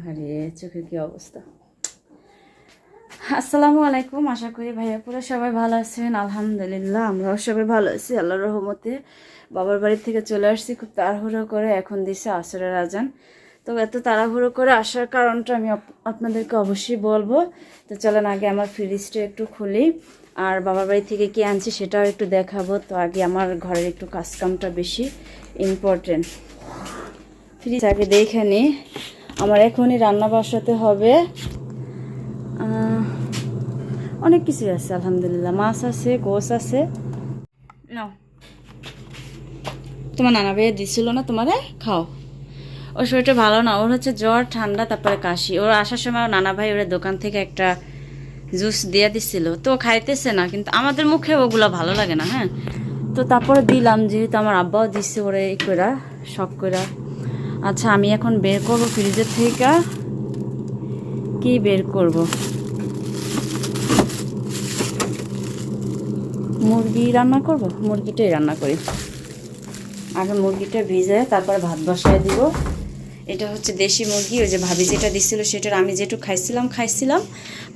আরে চোখের কি অবস্থা। আসসালামু আলাইকুম, আশা করি ভাইয়া পুরো সবাই ভালো আছেন। আলহামদুলিল্লাহ আমরাও সবাই ভালো আছি আল্লাহর রহমতে। বাবার বাড়ি থেকে চলে আসছি খুব তাড়াহুড়ো করে, এখন দিছে আসরের আজান। তো এত তাড়াহুড়ো করে আসার কারণটা আমি আপনাদেরকে অবশ্যই বলবো। তো চলেন আগে আমার ফ্রিজটা একটু খুলি, আর বাবার বাড়ি থেকে কি আনছি সেটাও একটু দেখাবো। তো আগে আমার ঘরের একটু কাজকামটা বেশি ইম্পর্টেন্ট। ফ্রিজ আগে দেখে নিই। আমার এখনই রান্না বসাতে হবে, অনেক কিছুই আছে আলহামদুলিল্লাহ। মাছ আছে, গোস আছে। নাও, তোমার নানা ভাইয়া দিছিল না তোমারে, খাও। ওর শরীরটা ভালো না, ওর হচ্ছে জ্বর ঠান্ডা তারপরে কাশি। ওর আসার সময় নানা ভাই ওর দোকান থেকে একটা জুস দিয়ে দিছিল, তো খাইতেছে না, কিন্তু আমাদের মুখে ওগুলো ভালো লাগে না। হ্যাঁ, তো তারপরে দিলাম, যেহেতু আমার আব্বাও দিচ্ছে ওরে এই কইরা শখ কইরা। আচ্ছা, আমি এখন বের করবো ফ্রিজের থেকে। কি বের করব? মুরগি রান্না করব, মুরগিটাই রান্না করি। আগে মুরগিটা ভিজে তারপরে ভাত বসায় দিব। এটা হচ্ছে দেশি মুরগি, ওই যে ভাবি যেটা দিচ্ছিল সেটার আমি যেটুকু খাইছিলাম,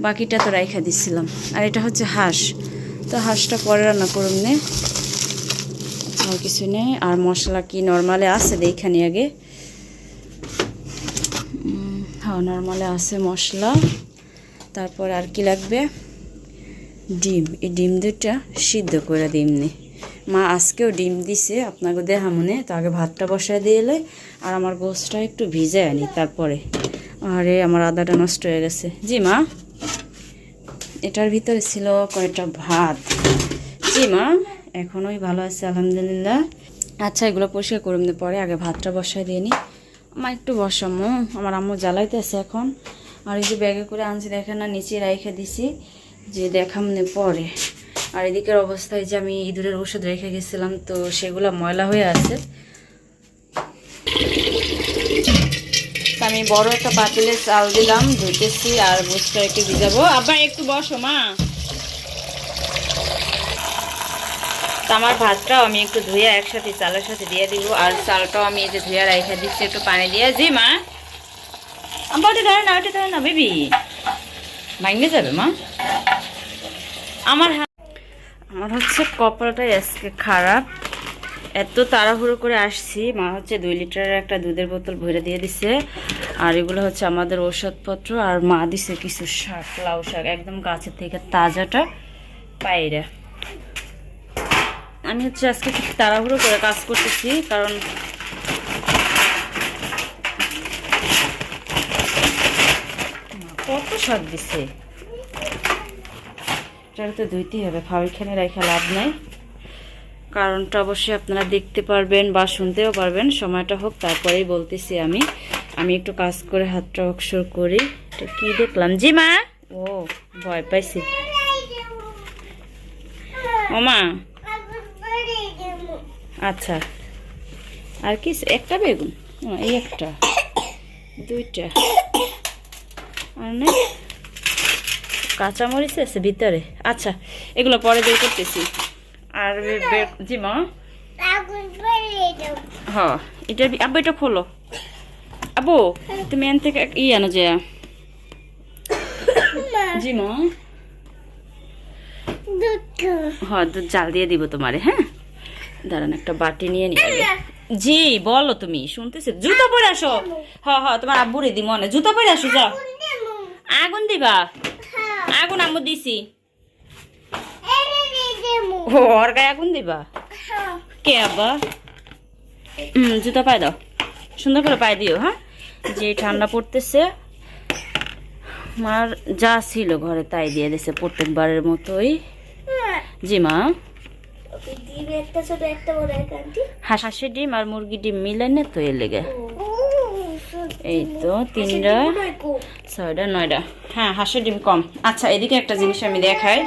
বাকিটা তো রাইখা দিচ্ছিলাম। আর এটা হচ্ছে হাঁস, তো হাঁসটা পরে রান্না করুন নে, আর কিছু নেই। আর মশলা কি নর্মালে আছে দেখানি আগে। হ্যাঁ, নর্মালে আছে মশলা। তারপর আর কি লাগবে? ডিম। এই ডিম দুটা সিদ্ধ করে ডিম নি। মা আজকেও ডিম দিছে, আপনাকে দেখা মনে। তো আগে ভাতটা বসায় দিয়ে এলে, আর আমার গোসটা একটু ভিজে আনি তারপরে। আরে আমার আদাটা নষ্ট হয়ে গেছে। জি মা, এটার ভিতরে ছিল কয়েকটা ভাত। জি মা, এখনোই ভালো আছে আলহামদুলিল্লাহ। আচ্ছা, এগুলো পরিষ্কার করুন পরে, আগে ভাতটা বসায় দিয়ে নি। আমার একটু বসামো, আমার আম্মু জ্বালাইতেছে এখন। আর এই যে ব্যাগে করে আনছি দেখেন না, নিচে রাইখে দিছি যে দেখামনে পরে। আর এদিকের অবস্থায় যে আমি ইঁদুরের ওষুধ রেখে গেছিলাম, তো সেগুলো ময়লা হয়ে আছে। আমি বড় একটা পাতিলে চাল দিলাম, ধুতেছি আর বুঝটা একটু ভিজাবো। আবার একটু বসো মা। আমার ভাতটাও আমি একটু ধুয়ে একসাথে চালের সাথে দিয়ে দিব, আর চালটাও আমি এই যে ধুয়ে রেখে দিচ্ছি একটু পানি দিয়ে। জি মা, আমার ওটা ধরে না বেবি, ভাঙে যাবে মা। আমার হচ্ছে কপালটাই আজকে খারাপ। এত তাড়াহুড়ো করে আসছি, মা হচ্ছে 2 লিটারের একটা দুধের বোতল ভরে দিয়ে দিছে। আর এগুলো হচ্ছে আমাদের ঔষধপত্র। আর মা দিছে কিছু শাক, লাউ শাক, একদম গাছের থেকে তাজাটা পায়রা। আমি হচ্ছে আজকে খুব তাড়াহুড়ো করে কাজ করতেছি, কারণ কত শাক দিছে, এটা তো ধুইতেই হবে। ফাউলখানে রেখে লাভ নাই। কারণটা অবশ্যই আপনারা দেখতে পারবেন বা শুনতেও পারবেন, সময়টা হোক তারপরেই বলতেছি। আমি একটু কাজ করে হাতটা অক্ষর করি। এটা কি দেখলাম? জি মা, ও ভয় পাইছি। ও মা, আচ্ছা। আর কি? একটা বেগুন, এই একটা, দুইটা, আর না কাঁচামরিচ আছে ভিতরে। আচ্ছা, এগুলো পরে বের করতেছি। আর জি মা, হ্যাঁ এটা আব্বু, এটা খোলো আব্বু, তুমি এন থেকে আনো যে। জি মা, হ্যাঁ দুধ জাল দিয়ে দিব তোমারে। হ্যাঁ দাঁড়ান, একটা বাটি নিয়ে নিয়ে। জি বলো, তুমি শুনতেছি। জুতো পরে আসো। হ্যাঁ হ্যাঁ, তোমার আব্বুরে দি মনে, জুতো পরে আসো। যাও, আগুন দিবা? আগুন আম্মু দিছি। ওর গায়ে আগুন দিবা? কে আব্বা? জুতা পায়ে দাও, সুন্দর করে পায়ে দিও। হ্যাঁ, যে ঠান্ডা পড়তেছে। মার যা ছিল ঘরে তাই দিয়ে দিছে প্রত্যেকবারের মতোই। জি মা, হাঁসের ডিম আর মুরগি ডিম মিলাইনে তো এর লেগে। এই তো 3টা 6টা 9টা। হ্যাঁ, হাঁসের ডিম কম। আচ্ছা, এদিকে একটা জিনিস আমি দেখাই।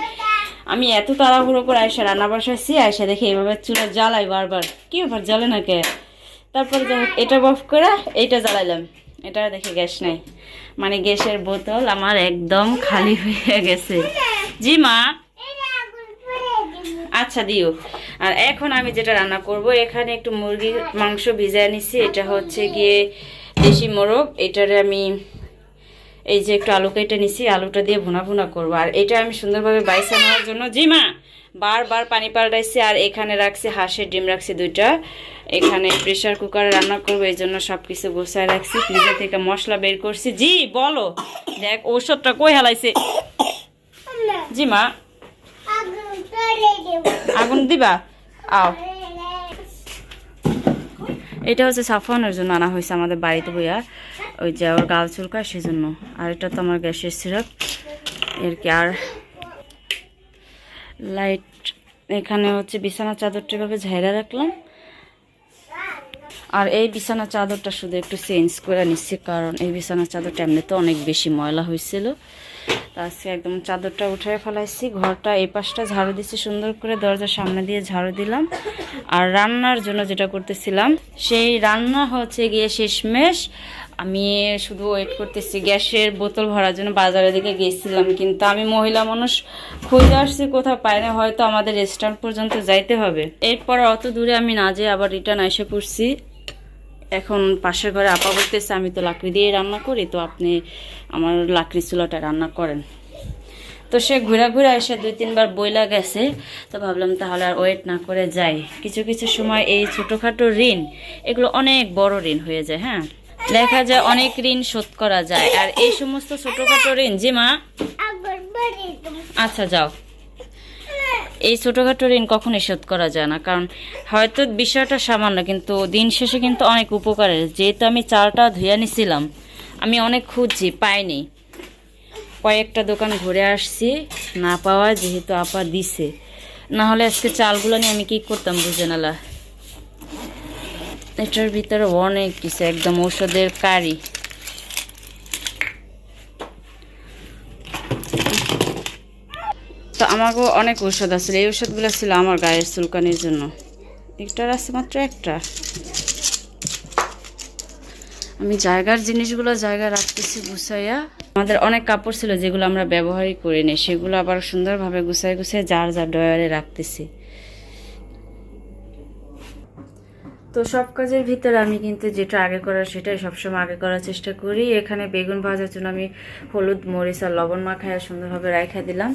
আমি এত তাড়াহুড়ো করে আয়সা রান্না বসাইছি, আয়সা দেখে এইভাবে চুলা জ্বালাই বারবার। কি ব্যাপার, জ্বলে না কে? তারপরে এটা অফ করে এইটা জ্বালাইলাম, এটা দেখে গ্যাস নাই। মানে গ্যাসের বোতল আমার একদম খালি হয়ে গেছে। জি মা, আচ্ছা দিও। আর এখন আমি যেটা রান্না করব, এখানে একটু মুরগির মাংস ভিজায় নিছি। এটা হচ্ছে গিয়ে দেশি মোরগ, এটারে আমি এই যে একটু আলু কেটে নিছি, আলুটা দিয়ে ভুনা ভুনা করবো। আর এটা আমি সুন্দরভাবে বাইসা নেওয়ার জন্য জি মা বারবার পানি পাল্টাইছি। আর এখানে রাখছি হাঁসের ডিম রাখছি 2টা, এখানে প্রেসার কুকারে রান্না করবো, এই জন্য সব কিছু গোছায় রাখছি। ফ্রিজের থেকে মশলা বের করছি। জি বলো, দেখ ঔষধটা কই হালাইছে। জি মা আগুন দিবা, আও। এটা হচ্ছে সাফানোর জন্য আনা হয়েছে আমাদের বাড়িতে বইয়া, ওই যে ওর গাল চুলকায় সেজন্য। আর এটা তো আমার গ্যাসের সিরাপ এর কি। আর লাইট এখানে হচ্ছে বিছানা চাদরটা এভাবে ঝাইরা রাখলাম। আর এই বিছানা চাদরটা শুধু একটু চেঞ্জ করে নিচ্ছি, কারণ এই বিছানা চাদরটা এমনিতে অনেক বেশি ময়লা হয়েছিল। তো আজকে একদম চাদরটা উঠায় ফেলাইছি। ঘরটা এই পাশটা ঝাড়ু দিচ্ছি সুন্দর করে, দরজার সামনে দিয়ে ঝাড়ু দিলাম। আর রান্নার জন্য যেটা করতেছিলাম, সেই রান্না হচ্ছে গিয়ে শেষমেশ। আমি শুধু ওয়েট করতেছি, গ্যাসের বোতল ভরার জন্য বাজারের দিকে গেছিলাম, কিন্তু আমি মহিলা মানুষ খুঁজে আসছি, কোথাও পাই না। হয়তো আমাদের রেস্টুরেন্ট পর্যন্ত যাইতে হবে। এরপর অত দূরে আমি না যেয়ে আবার রিটার্ন এসে পড়ছি। এখন পাশের ঘরে আপা বলতেছে আমি তো লাকড়ি দিয়ে রান্না করি, তো আপনি আমার লাকড়ি চুলাটা রান্না করেন। তো সে ঘুরা ঘুরা এসে 2-3 বার বইলা গেছে। তো ভাবলাম তাহলে আর ওয়েট না করে যাই। কিছু কিছু সময় এই ছোটোখাটো ঋণ, এগুলো অনেক বড় ঋণ হয়ে যায়। হ্যাঁ, দেখা যায় অনেক ঋণ শোধ করা যায়। আর এই সমস্ত ছোটোখাটো ঋণ, জি মা আচ্ছা যাও, এই ছোটোখাটো ঋণ কখনোই শোধ করা যায় না। কারণ হয়তো বিষয়টা সামান্য, কিন্তু দিন শেষে কিন্তু অনেক উপকারের। যেহেতু আমি চালটা ধুয়ে নিছিলাম, আমি অনেক খুঁজছি পাইনি, কয়েকটা দোকান ঘুরে আসছি, না পাওয়া যেহেতু আপা দিছে, না হলে আজকে চালগুলো নিয়ে আমি কি করতাম বুঝে নালা। এটার ভিতরে অনেক কিছু, একদম ঔষধের কারি। তো আমাকেও অনেক ঔষধ আছে, এই ওষুধগুলো ছিল আমার গায়ের চুলকানির জন্য। একটার আছে মাত্র একটা। আমি জায়গার জিনিসগুলো জায়গায় রাখতেছি গুছাইয়া। আমাদের অনেক কাপড় ছিল যেগুলো আমরা ব্যবহারই করিনি, সেগুলো আবার সুন্দরভাবে গুছাই গুছাই যার যার ডয়ারে রাখতেছি। তো সব কাজের ভিতরে আমি কিন্তু যেটা আগে করার সেটাই সবসময় আগে করার চেষ্টা করি। এখানে বেগুন ভাজার জন্য আমি হলুদ মরিচ আর লবণ মাখায় সুন্দরভাবে রাখা দিলাম।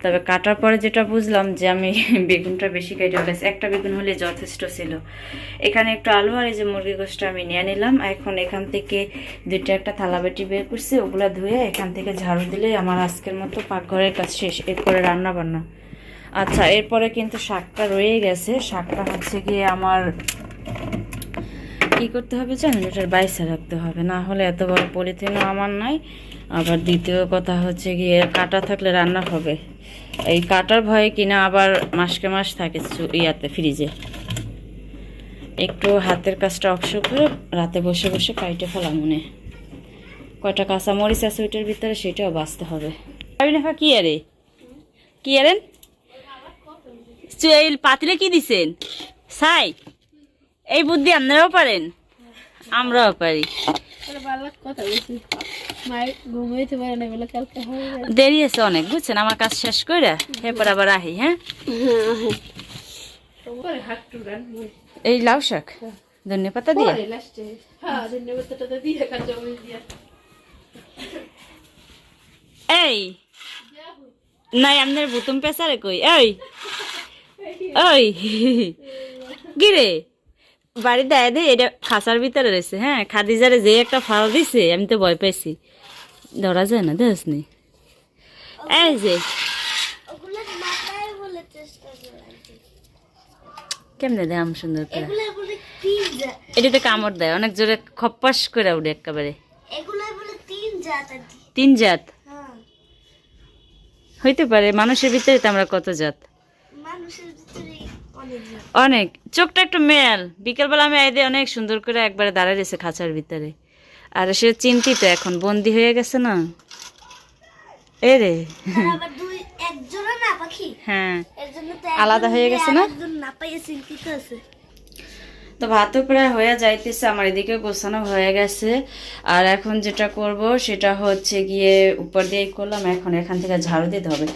তবে কাটার পরে যেটা বুঝলাম যে আমি বেগুনটা বেশি কেটে ফেলেছি, একটা বেগুন হলে যথেষ্ট ছিল। এখানে একটু আলু আর এই যে মুরগি গোশটা আমি নিয়ে নিলাম। এখন এখান থেকে 2টা একটা থালা বাটি বের করছি, ওগুলো ধুয়ে এখান থেকে ঝাড়ু দিলেই আমার আজকের মতো পাকঘরের কাজ শেষ। এরপরে রান্না বান্না। আচ্ছা, এরপরে কিন্তু শাকটা রয়ে গেছে। শাকটা হচ্ছে গিয়ে আমার কি করতে হবে জানেন, এটার বাইসে রাখতে হবে, না হলে এত বড় পলিথিনও আমার নাই। আবার দ্বিতীয় কথা হচ্ছে গিয়ে কাটা থাকলে রান্না হবে, এই কাটার ভয়ে কিনা আবার মাসকে মাস থাকে ইয়াতে ফ্রিজে। একটু হাতের কাজটা অবশ্য করে রাতে বসে বসে কাইটে ফেলা মনে। কয়টা কাঁচা মরিচ আছে ওইটার ভিতরে, সেটাও বাঁচতে হবে। কি আরে কি আরেন এই পাতিলে কি দিছেন ছাই? এই বুদ্ধি আপনারাও পারেন, আমরাও পারি। দেরি আছে অনেক বুঝছেন, আমার কাজ শেষ করে এরপর আবার আহি। হ্যাঁ, এই লাউ শাক ধনিয়া পাতা দিয়ে এই নাই আপনার বুতুম পেশারে কই ওই ওই গিরে বাড়ি দেয় দে, এটা খাঁচার ভিতরে রয়েছে। হ্যাঁ, খাদিজারে যে একটা ফাল দিছে আমি তো ভয় পাইছি, ধরা যায় না দেখ নি। এই যে কেমনে দেয় আম সুন্দর করে, এটাতে কামড় দেয় অনেক জোরে, খপ্পাস করে উঠে একেবারে। 3 জাত হইতে পারে, মানুষের ভিতরে তো আমরা কত জাত, অনেক। চোখটা একটু মেল, বিকেলবেলা আমি আইদে অনেক সুন্দর করে একবারে দাঁড়ায় রয়েছে খাঁচার ভিতরে। আর সে চিন্তিত, এখন বন্দি হয়ে গেছে না এ রে। হ্যাঁ, আলাদা হয়ে গেছে না। তো ভাতও প্রায় হয়ে যাইতেছে, আমার এদিকে গোছানো হয়ে গেছে। আর এখন যেটা করব সেটা হচ্ছে গিয়ে উপর দিয়ে করলাম, এখন এখান থেকে ঝাড়ু দিতে হবে।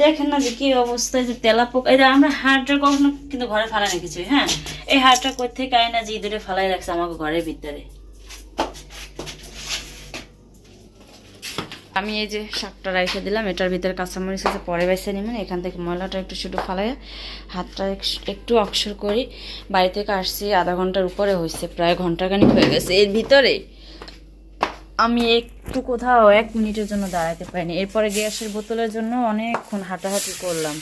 দেখেন না যে কি অবস্থায়, যে তেলা পোকা। এটা আমরা হাড়টা কখনো কিন্তু ঘরে ফালাই না কিছুই। হ্যাঁ, এই হাড়টা কোথেকে আয় না যে ইঁদুরে ফালাই রাখছে আমাকে ঘরের ভিতরে। আমি এই যে শাকটা রাইখে দিলাম, এটার ভিতরে কাঁচামরিচ আছে, পরে বাইসে নিবেন। এখান থেকে ময়লাটা একটু শুধু ফালাইয়া হাতটা একটু অক্সর করি। বাড়ি থেকে আসছি আধা ঘন্টার উপরে হয়েছে, প্রায় ঘন্টাখানিক হয়ে গেছে। এর ভিতরে আমি একটু কোথাও 1 মিনিটের জন্য দাঁড়াতে পারিনি। এরপরে গ্যাসের বোতলের জন্য অনেকক্ষণ হাঁটাহাঁটি করলাম।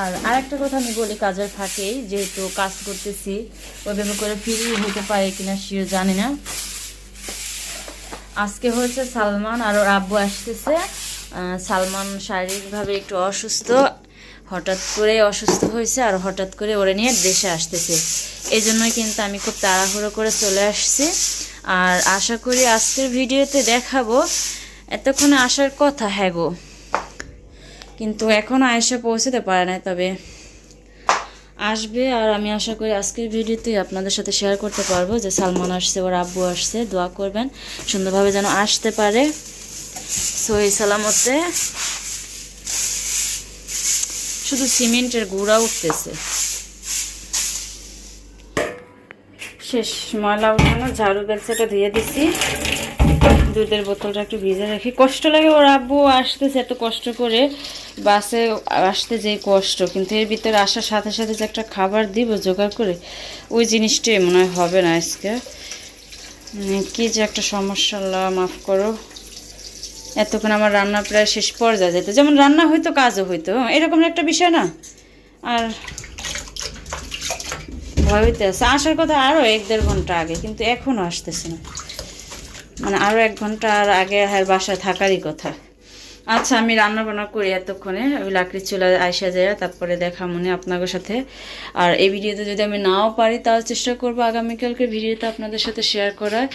আর আরেকটা কথা আমি বলি, কাজের ফাঁকেই যেহেতু কাজ করতেছি, ওইভাবে করে ফ্রি হতে পারে কিনা সেও জানি না। আজকে হচ্ছে সালমান আর ওর আব্বু আসতেছে। সালমান শারীরিকভাবে একটু অসুস্থ, হঠাৎ করে অসুস্থ হয়েছে, আর হঠাৎ করে ওরে নিয়ে দেশে আসতেছে। এই জন্যই কিন্তু আমি খুব তাড়াহুড়ো করে চলে আসছি। আর আশা করি আজকের ভিডিওতে দেখাবো। এতক্ষণে আসার কথা, হ্যাঁ গো, কিন্তু এখনও আয়সা পৌঁছতে পারে না, তবে আসবে। আর আমি আশা করি আজকের ভিডিওতেই আপনাদের সাথে শেয়ার করতে পারবো যে সালমান আসছে, ওর আব্বু আসছে। দোয়া করবেন সুন্দরভাবে যেন আসতে পারে সহি সালামতে। শুধু সিমেন্টের গুঁড়া উঠতেছে। শেষ ময়লা উঠানো, ঝাড়ু বেলচাটা ধুয়ে দিছি। দুধের বোতলটা একটু ভিজে রাখি। কষ্ট লাগে, ওর আব্বু আসতেছে এত কষ্ট করে, বাসে আসতে যে কষ্ট, কিন্তু এর ভিতরে আসার সাথে সাথে যে একটা খাবার দিব জোগাড় করে, ওই জিনিসটাই মনে হয় হবে না আজকে। কি যে একটা সমস্যা, আল্লাহ মাফ করো। এতক্ষণ আমার রান্না প্রায় শেষ পর্যায়ে যেত, যেমন রান্না হইতো কাজও হইতো, এরকম একটা বিষয় না। আর ভয় হইতে আছে, আসার কথা আরও 1-1.5 ঘন্টা আগে, কিন্তু এখনও আসতেছে না। মানে আরও 1 ঘন্টা আর আগে আর বাসায় থাকারই কথা। আচ্ছা, আমি রান্না বান্না করি এতক্ষণে, ওই লাকড়ির চুলা আইসা যায়, তারপরে দেখা মনে আপনাদের সাথে। আর এই ভিডিওতে যদি আমি নাও পারি, তাও চেষ্টা করবো আগামীকালকে ভিডিওতে আপনাদের সাথে শেয়ার করার।